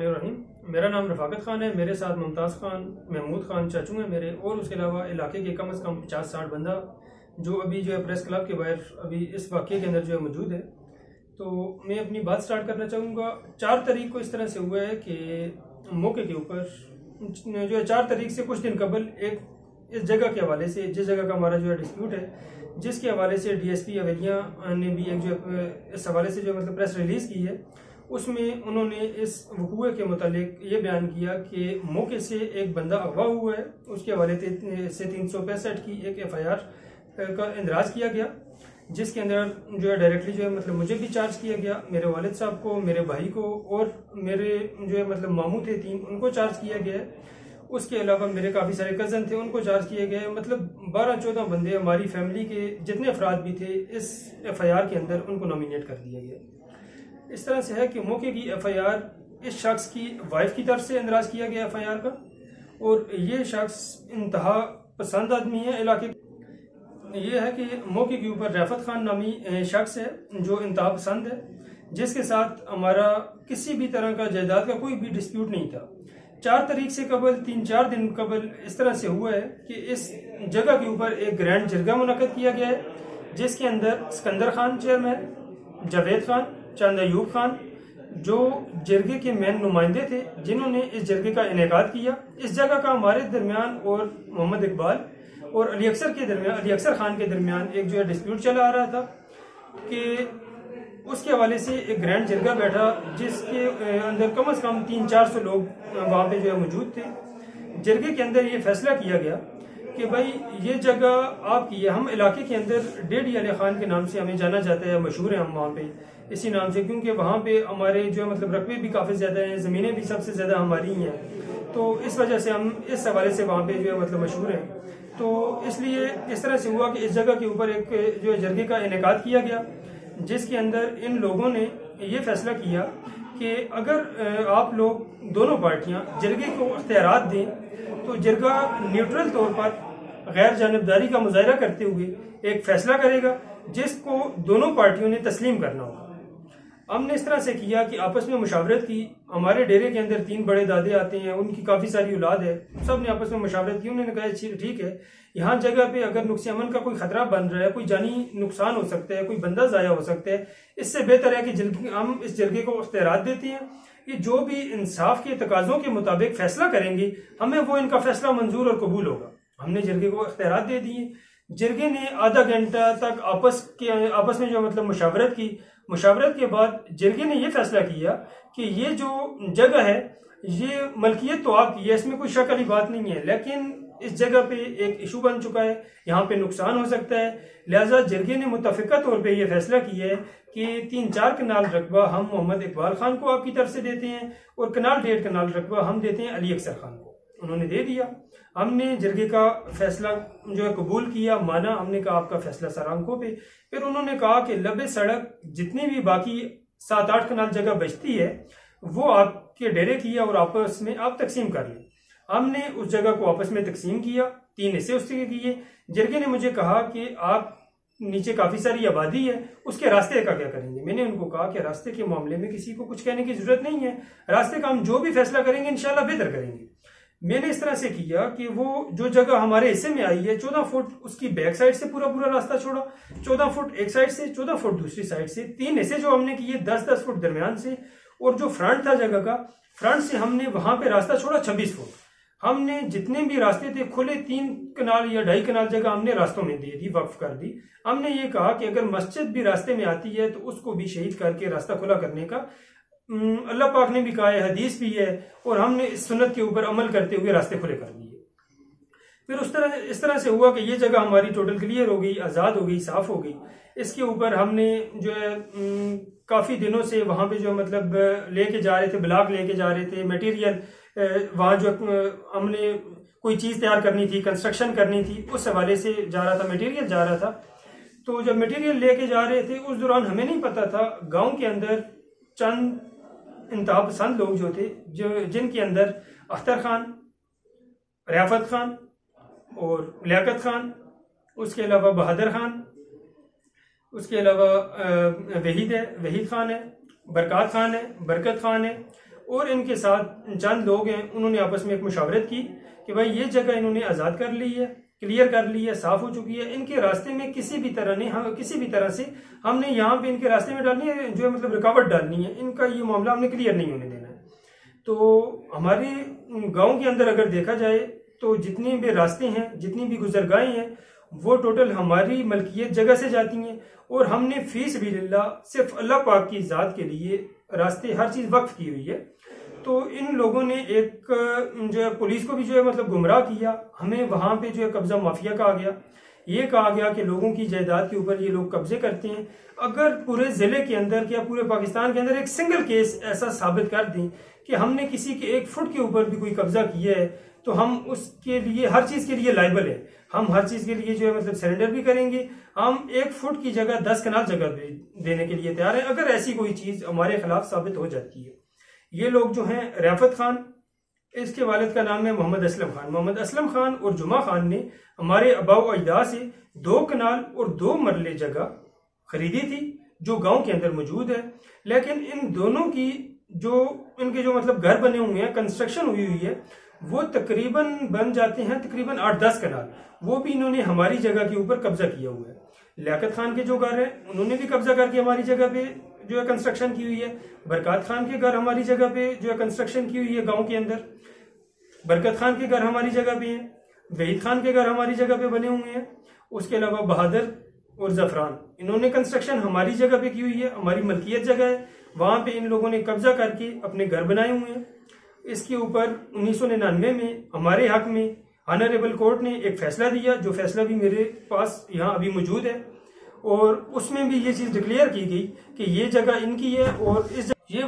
बिस्मिल्लाहिर्रहमानिर्रहीम। मेरा नाम रफ़ाकत ख़ान है। मेरे साथ मुमताज़ ख़ान, महमूद ख़ान चाचू हैं मेरे, और उसके अलावा इलाके के कम से कम 50-60 बंदा जो अभी जो है प्रेस क्लब के बाहर अभी इस वाक़े के अंदर जो है मौजूद है। तो मैं अपनी बात स्टार्ट करना चाहूँगा। 4 तारीख को इस तरह से हुआ है कि मौके के ऊपर जो है 4 तारीख से कुछ दिन कबल एक इस जगह के हवाले से, जिस जगह का हमारा जो है डिस्प्यूट है, जिसके हवाले से DSP हवेलियाँ ने भी एक जो इस हवाले से जो मतलब प्रेस रिलीज़ की है, उसमें उन्होंने इस वक़ूए के मुतालिक ये बयान किया कि मौके से एक बंदा अगवा हुआ है। उसके हवाले से 365 की एक FIR का इंदराज किया गया, जिसके अंदर जो है डायरेक्टली जो है मतलब मुझे भी चार्ज किया गया, मेरे वालिद साहब को, मेरे भाई को और मेरे जो है मतलब मामू थे 3, उनको चार्ज किया गया है। उसके अलावा मेरे काफ़ी सारे कज़न थे, उनको चार्ज किए गए। मतलब 12-14 बंदे हमारी फैमिली के जितने अफराद भी थे इस FIR के अंदर उनको नॉमिनेट कर दिया गया। इस तरह से है कि मौके की FIR इस शख्स की वाइफ की तरफ से इंदराज किया गया FIR का, और ये शख्स इंतहा पसंद आदमी है इलाके। ये है कि मौके के ऊपर रफ़त खान नामी शख्स है जो इंतहा पसंद है, जिसके साथ हमारा किसी भी तरह का जायदाद का कोई भी डिस्प्यूट नहीं था। 4 तारीख से कबल 3-4 दिन कबल इस तरह से हुआ है कि इस जगह के ऊपर एक ग्रैंड जरगा मुनक़द किया गया है, जिसके अंदर सिकंदर खान चेयरमैन, जावेद खान, चंद अयूब खान जो जरगे के मेन नुमाइंदे थे, जिन्होंने इस जरगे का इनेकाद किया। इस जगह का हमारे दरमियान और मोहम्मद इकबाल और अली अक्सर खान के दरमियान एक जो है डिस्प्यूट चला आ रहा था कि उसके हवाले से एक ग्रैंड जरगा बैठा, जिसके अंदर कम से कम 300-400 लोग वहाँ पे जो है मौजूद थे। जरगे के अंदर ये फैसला किया गया कि भाई ये जगह आपकी है। हम इलाके के अंदर डेढ़ी अली खान के नाम से हमें जाना जाता है, मशहूर है हम वहाँ पे इसी नाम से, क्योंकि वहाँ पे हमारे जो है मतलब रकबे भी काफ़ी ज़्यादा हैं, ज़मीनें भी सबसे ज़्यादा हमारी ही हैं। तो इस वजह से हम इस हवाले से वहाँ पे जो है मतलब मशहूर हैं। तो इसलिए इस तरह से हुआ कि इस जगह के ऊपर एक जो है जरगे का इनेकाद किया गया, जिसके अंदर इन लोगों ने ये फैसला किया कि अगर आप लोग दोनों पार्टियां जरगे को इख्तियारात दें तो जरगा न्यूट्रल तौर पर गैर जानिबदारी का मुजाहरा करते हुए एक फैसला करेगा, जिसको दोनों पार्टियों ने तस्लीम करना होगा। हमने इस तरह से किया कि आपस में मुशावरत की। हमारे डेरे के अंदर 3 बड़े दादे आते हैं, उनकी काफ़ी सारी औलाद है, सब ने आपस में मुशावरत की। उन्होंने कहा ठीक है, यहाँ जगह पे अगर नुक्स अमन का कोई खतरा बन रहा है, कोई जानी नुकसान हो सकता है, कोई बंदा ज़ाया हो सकता है, इससे बेहतर है कि हम इस जरगे को इख्तियारात देते हैं कि जो भी इंसाफ के तकाज़ों के मुताबिक फैसला करेंगे, हमें वो इनका फैसला मंजूर और कबूल होगा। हमने जरगे को इख्तियारात दे दिए। जरगे ने आधा घंटा तक आपस में जो मतलब मुशावरत की। मुशावरत के बाद जरगे ने यह फैसला किया कि ये जो जगह है ये मलकियत तो आपकी है, इसमें कोई शक वाली बात नहीं है, लेकिन इस जगह पे एक इशू बन चुका है, यहाँ पे नुकसान हो सकता है। लिहाजा जरगे ने मुतफिका तौर पे ये फैसला किया है कि 3-4 कनाल रकबा हम मोहम्मद इकबाल खान को आपकी तरफ से देते हैं और 1.5 कनाल रकबा हम देते हैं अली अक्सर खान को। उन्होंने दे दिया। हमने जरगे का फैसला जो है कबूल किया, माना। हमने कहा आपका फैसला सर आंखों पे। फिर उन्होंने कहा कि लबे सड़क जितनी भी बाकी 7-8 कनाल जगह बचती है वो आपके डेरे की है और आपस में आप तकसीम कर लें। हमने उस जगह को आपस में तकसीम किया, 3 हिस्से उसके किए। जरगे ने मुझे कहा कि आप नीचे काफी सारी आबादी है, उसके रास्ते का क्या करेंगे। मैंने उनको कहा कि रास्ते के मामले में किसी को कुछ कहने की जरूरत नहीं है, रास्ते का हम जो भी फैसला करेंगे इंशाल्लाह बेहतर करेंगे। मैंने इस तरह से किया कि वो जो जगह हमारे हिस्से में आई है 14 फुट उसकी बैक साइड से पूरा रास्ता छोड़ा, 14 फुट एक साइड से, 14 फुट दूसरी साइड से। 3 हिस्से जो हमने किए 10-10 फुट दरमियान से, और जो फ्रंट था जगह का, फ्रंट से हमने वहां पे रास्ता छोड़ा 26 फुट। हमने जितने भी रास्ते थे खुले 3 कनाल या 2.5 कनाल जगह हमने रास्तों में दे दी, वक्फ कर दी। हमने ये कहा कि अगर मस्जिद भी रास्ते में आती है तो उसको भी शहीद करके रास्ता खुला करने का अल्लाह पाक ने भी कहा है, हदीस भी है, और हमने इस सुन्नत के ऊपर अमल करते हुए रास्ते खुले कर दिए। फिर इस तरह से हुआ कि ये जगह हमारी टोटल क्लियर हो गई, आज़ाद हो गई, साफ हो गई। इसके ऊपर हमने जो है काफ़ी दिनों से वहाँ पे जो मतलब लेके जा रहे थे, ब्लॉक लेके जा रहे थे, मटेरियल वहाँ जो हमने कोई चीज़ तैयार करनी थी, कंस्ट्रक्शन करनी थी, उस हवाले से जा रहा था, मटेरियल जा रहा था। तो जब मटेरियल लेके जा रहे थे उस दौरान हमें नहीं पता था गाँव के अंदर चंद इंतहा पसंद लोग जो थे, जिनके अंदर अख्तर खान, रियाफत खान और लियाकत खान, उसके अलावा बहादुर खान, उसके अलावा वहीद खान है, बरकत खान है, और इनके साथ चंद लोग हैं, उन्होंने आपस में एक मुशावरत की कि भाई ये जगह इन्होंने आज़ाद कर ली है, क्लियर कर ली है, साफ हो चुकी है, इनके रास्ते में किसी भी तरह से हमने यहाँ पे इनके रास्ते में डालनी है, जो है मतलब रुकावट डालनी है, इनका ये मामला हमने क्लियर नहीं होने देना है। तो हमारे गांव के अंदर अगर देखा जाए तो जितने भी रास्ते हैं, जितनी भी गुजरगाहें हैं, वो टोटल हमारी मलकियत जगह से जाती हैं और हमने फी सबिलिल्लाह सिर्फ अल्लाह पाक की ज़ात के लिए रास्ते हर चीज़ वक्फ की हुई है। तो इन लोगों ने एक जो है पुलिस को भी जो है मतलब गुमराह किया, हमें वहाँ पे जो है कब्जा माफिया कहा गया, ये कहा गया कि लोगों की जायदाद के ऊपर ये लोग कब्जे करते हैं। अगर पूरे ज़िले के अंदर या पूरे पाकिस्तान के अंदर एक सिंगल केस ऐसा साबित कर दें कि हमने किसी के 1 फुट के ऊपर भी कोई कब्जा किया है, तो हम उसके लिए हर चीज़ के लिए लायबल है, हम हर चीज़ के लिए जो है मतलब सरेंडर भी करेंगे। हम 1 फुट की जगह 10 कनाल जगह देने के लिए तैयार है अगर ऐसी कोई चीज़ हमारे खिलाफ साबित हो जाती है। ये लोग जो हैं रैफत खान, इसके वालिद का नाम है मोहम्मद असलम खान। मोहम्मद असलम खान और जुमा खान ने हमारे आबाओ अजदाद से 2 कनाल और 2 मरले जगह खरीदी थी जो गांव के अंदर मौजूद है। लेकिन इन दोनों की इनके जो मतलब घर बने हुए हैं, कंस्ट्रक्शन हुई हुई है, वो तकरीबन बन जाते हैं तकरीबन 8-10 कनाल, वो भी इन्होंने हमारी जगह के ऊपर कब्जा किया हुआ है। लियाकत खान के जो घर है उन्होंने भी कब्जा करके हमारी जगह पे जो है कंस्ट्रक्शन की हुई है। बरकत खान के घर हमारी जगह पे जो है कंस्ट्रक्शन की हुई है गांव के अंदर। बरकत खान के घर हमारी जगह पे हैं, वहीद खान के घर हमारी जगह पे बने हुए हैं। उसके अलावा बहादुर और जफरान, इन्होंने कंस्ट्रक्शन हमारी जगह पे की हुई है, हमारी मलकियत जगह है, वहां पे इन लोगों ने कब्जा करके अपने घर बनाए हुए हैं। इसके ऊपर 1999 में हमारे हक में ऑनरेबल कोर्ट ने एक फैसला दिया, जो फैसला भी मेरे पास यहाँ अभी मौजूद है, और उसमें भी ये चीज़ डिक्लेयर की गई कि ये जगह इनकी है। और ये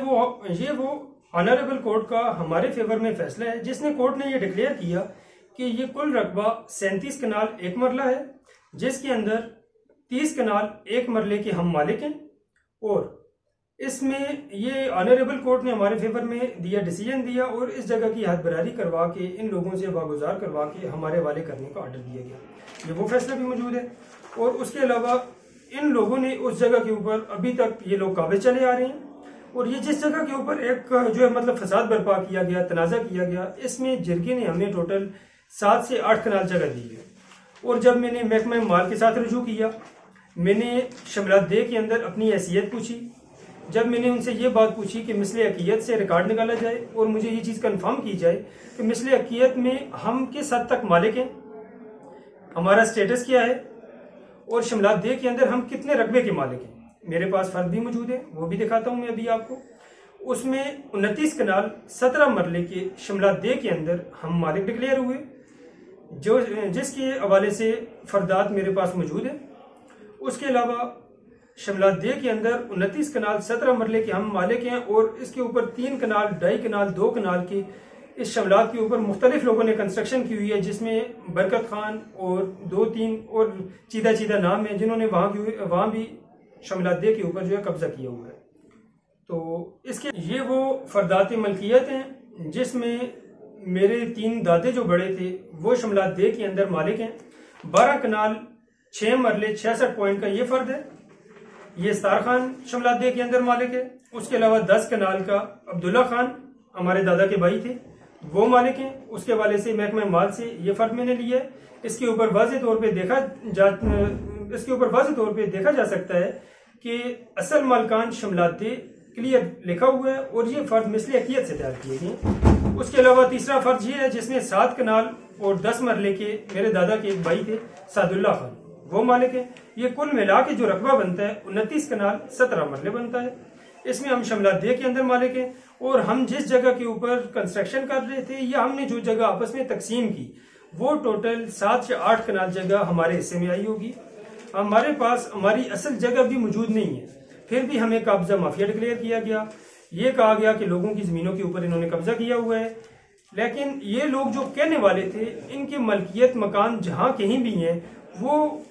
वो ऑनरेबल कोर्ट का हमारे फेवर में फैसला है, जिसने कोर्ट ने ये डिक्लेयर किया कि ये कुल रकबा 37 कनाल 1 मरला है, जिसके अंदर 30 कनाल 1 मरले के हम मालिक हैं। और इसमें ये ऑनरेबल कोर्ट ने हमारे फेवर में डिसीजन दिया और इस जगह की हद बरारी करवा के इन लोगों से वागुजार करवा के हमारे वाले करने का ऑर्डर दिया गया। ये वो फैसला भी मौजूद है। और उसके अलावा इन लोगों ने उस जगह के ऊपर अभी तक ये लोग काबिज चले आ रहे हैं। और ये जिस जगह के ऊपर एक जो है मतलब फसाद बर्पा किया गया, तनाज़ा किया गया, इसमें जिरगे ने हमें टोटल 7 से 8 कनाल जगह दी है। और जब मैंने महकमा माल के साथ रजू किया, मैंने शमलात दे के अंदर अपनी हैसियत पूछी। जब मैंने उनसे ये बात पूछी कि मिसले अकीयत से रिकॉर्ड निकाला जाए और मुझे ये चीज़ कंफर्म की जाए कि मिसले अकीयत में हम किस हद तक मालिक हैं, हमारा स्टेटस क्या है, और शमलात दे के अंदर हम कितने रकबे के मालिक हैं। मेरे पास फर्द भी मौजूद है, वो भी दिखाता हूँ मैं अभी आपको। उसमें 29 कनाल 17 मरले के शमलात दे के अंदर हम मालिक डिक्लेयर हुए, जिसके हवाले से फर्दात मेरे पास मौजूद है। उसके अलावा शमलात दे के अंदर 29 कनाल 17 मरले के हम मालिक हैं, और इसके ऊपर 3 कनाल 2.5 कनाल 2 कनाल के इस शमलात के ऊपर मुख्तलिफ लोगों ने कंस्ट्रक्शन की हुई है, जिसमें बरकत खान और 2-3 और चीदा नाम है, जिन्होंने वहाँ भी शमलात दे के ऊपर जो है कब्जा किया हुआ है। तो इसके ये वो फर्दात मलकियत हैं जिसमें मेरे 3 दादे जो बड़े थे वो शमलात दे के अंदर मालिक हैं। 12 कनाल 6 मरले 66 पॉइंट का ये फर्द है, ये सतार खान शमलात दे के अंदर मालिक है। उसके अलावा 10 कनाल का अब्दुल्ला खान हमारे दादा के भाई थे, वो मालिक हैं। उसके वाले से महकमा माल से ये फर्द मैंने लिया है। इसके ऊपर वाज़ेह तौर पे देखा जा सकता है कि असल मालकान शमलात दे क्लियर लिखा हुआ है, और ये फर्ज मिसले अकीयत से तैयार किए गए। उसके अलावा तीसरा फर्ज ये है जिसमें 7 कनाल और 10 मरले के मेरे दादा के एक भाई थे सादुल्ला खान, वो मालिक है। ये कुल मिला के जो रकबा बनता है 29 कनाल 17 मरले बनता है। इसमें हम शमलात दे के अंदर मालिक हैं, और हम जिस जगह के ऊपर कंस्ट्रक्शन कर रहे थे या हमने जो जगह आपस में तकसीम की, वो टोटल 7 से 8 कनाल जगह हमारे हिस्से में आई होगी। हमारे पास हमारी असल जगह भी मौजूद नहीं है, फिर भी हमें कब्जा माफिया डिक्लेयर किया गया। ये कहा गया कि लोगों की ज़मीनों के ऊपर इन्होंने कब्जा किया हुआ है। लेकिन ये लोग जो कहने वाले थे, इनकी मलकियत मकान जहाँ कहीं भी हैं, वो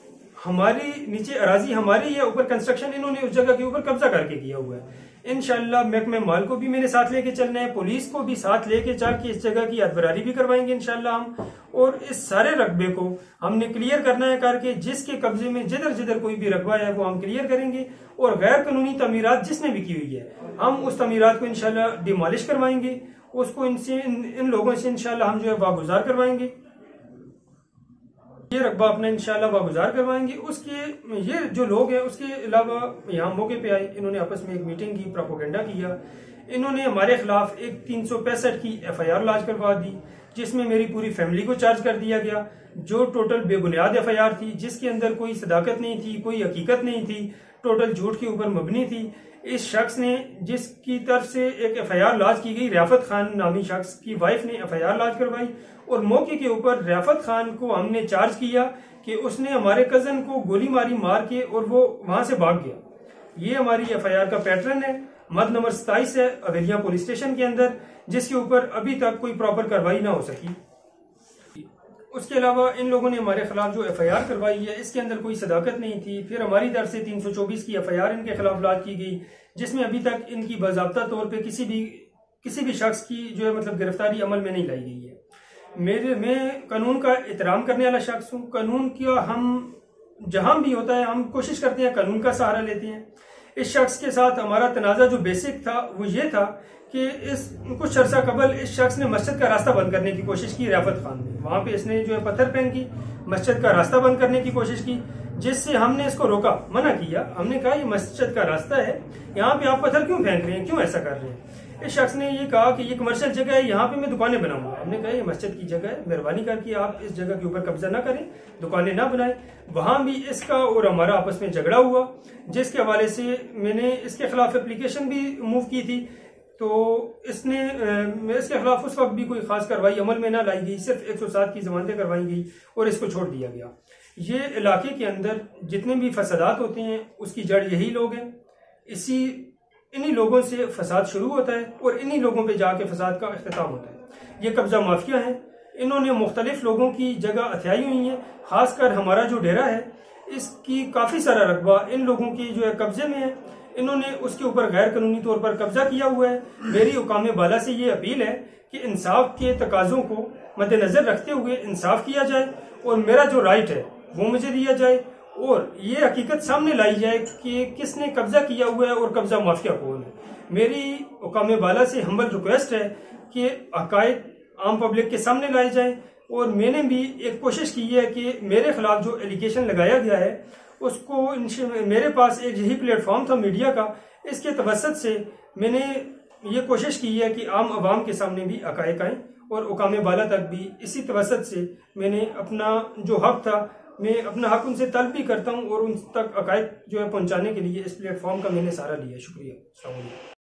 हमारी नीचे अराजी हमारी है, ऊपर कंस्ट्रक्शन इन्होंने उस जगह के ऊपर कब्जा करके किया हुआ है। इंशाअल्लाह महकमे माल को भी मैंने साथ लेके चलना है, पुलिस को भी साथ लेके चल के इस जगह की अदबरारी भी करवाएंगे इंशाअल्लाह हम। और इस सारे रकबे को हमने क्लियर करना है करके, जिसके कब्जे में जिधर जिधर कोई भी रकबा है वो हम क्लियर करेंगे। और गैर कानूनी तमीरात जिसने भी की हुई है हम उस तमीरात को इंशाअल्लाह डिमोलिश करवाएंगे, उसको इनसे इन लोगों से इंशाअल्लाह हम जो है वागुजार करवाएंगे, ये रकबा अपना इंशाअल्लाह वागुजार करवाएंगे। उसके ये जो लोग हैं उसके अलावा यहाँ मौके पे आए, इन्होंने आपस में एक मीटिंग की, प्रोपोगेंडा किया। इन्होंने हमारे खिलाफ एक 365 की FIR लॉन्च करवा दी, जिसमें मेरी पूरी फैमिली को चार्ज कर दिया गया, जो टोटल बेबुनियाद FIR थी, जिसके अंदर कोई सदाकत नहीं थी, कोई हकीकत नहीं थी, टोटल झूठ के ऊपर मबनी थी। इस शख्स ने, जिसकी तरफ से एक FIR लॉन्च की गई, रियाफत खान नामी शख्स की वाइफ ने FIR लॉन्च करवाई और मौके के ऊपर रियाफत खान को हमने चार्ज किया कि उसने हमारे कजन को गोली मारी मार के और वो वहां से भाग गया। ये हमारी FIR का पैटर्न है, मद नंबर 27 है अवेलिया पुलिस स्टेशन के अंदर, जिसके ऊपर अभी तक कोई प्रॉपर कार्रवाई ना हो सकी। उसके अलावा इन लोगों ने हमारे खिलाफ जो FIR करवाई है इसके अंदर कोई सदाकत नहीं थी। फिर हमारी तरफ से 324 की FIR इनके खिलाफ लॉन्च की गई, जिसमें अभी तक इनकी बाज़ाब्ता तौर पे किसी भी शख्स की जो है मतलब गिरफ्तारी अमल में नहीं लाई गई है। मैं कानून का एहतराम करने वाला शख्स हूँ। कानून का हम जहां भी होता है हम कोशिश करते हैं, कानून का सहारा लेते हैं। इस शख्स के साथ हमारा तनाजा जो बेसिक था वो ये था कि कुछ अर्सा कबल इस शख्स ने मस्जिद का रास्ता बंद करने की कोशिश की, रियाफत खान ने। वहां पे इसने जो है पत्थर फेंक की, मस्जिद का रास्ता बंद करने की कोशिश की, जिससे हमने इसको रोका, मना किया। हमने कहा ये मस्जिद का रास्ता है, यहाँ पे आप पत्थर क्यों फेंक रहे हैं, क्यों ऐसा कर रहे हैं। इस शख्स ने ये कहा कि ये कमर्शियल जगह है, यहाँ पे मैं दुकानें बनाऊंगा। हमने कहा ये मस्जिद की जगह है, मेहरबानी करके आप इस जगह के ऊपर कब्जा ना करें, दुकानें ना बनाएं। वहां भी इसका और हमारा आपस में झगड़ा हुआ, जिसके हवाले से मैंने इसके खिलाफ एप्लीकेशन भी मूव की थी। तो इसने इसके खिलाफ उस वक्त भी कोई खास कार्रवाई अमल में ना लाई गई, सिर्फ 107 की जमानतें करवाई गई और इसको छोड़ दिया गया। ये इलाके के अंदर जितने भी फसादात होते हैं उसकी जड़ यही लोग हैं। इन्हीं लोगों से फसाद शुरू होता है और इन्हीं लोगों पे जाके फसाद का इख्तिताम होता है। ये कब्जा माफिया हैं, इन्होंने मुख्तलिफ लोगों की जगह हथियाई हुई है। खासकर हमारा जो डेरा है इसकी काफी सारा रकबा इन लोगों की जो है कब्जे में है। इन्होंने उसके ऊपर गैर कानूनी तौर पर कब्जा किया हुआ है। मेरी हुकाम बाला से ये अपील है कि इंसाफ के तकाजों को मद्देनजर रखते हुए इंसाफ किया जाए और मेरा जो राइट है वो मुझे दिया जाए और ये हकीकत सामने लाई जाए कि किसने कब्जा किया हुआ है और कब्जा माफिया कौन है। मेरी हुकाम बाला से हम्बल रिक्वेस्ट है कि हकायक आम पब्लिक के सामने लाए जाए। और मैंने भी एक कोशिश की है कि मेरे खिलाफ जो एलिगेशन लगाया गया है उसको, मेरे पास एक यही प्लेटफॉर्म था मीडिया का, इसके तवसत से मैंने ये कोशिश की है कि आम आवाम के सामने भी हकायक आए और हुकाम बाला तक भी इसी तवसत से मैंने अपना जो हक था, मैं अपना हक उनसे तलब भी करता हूँ और उन तक हकायक जो है पहुंचाने के लिए इस प्लेटफॉर्म का मैंने सहारा लिया। शुक्रिया।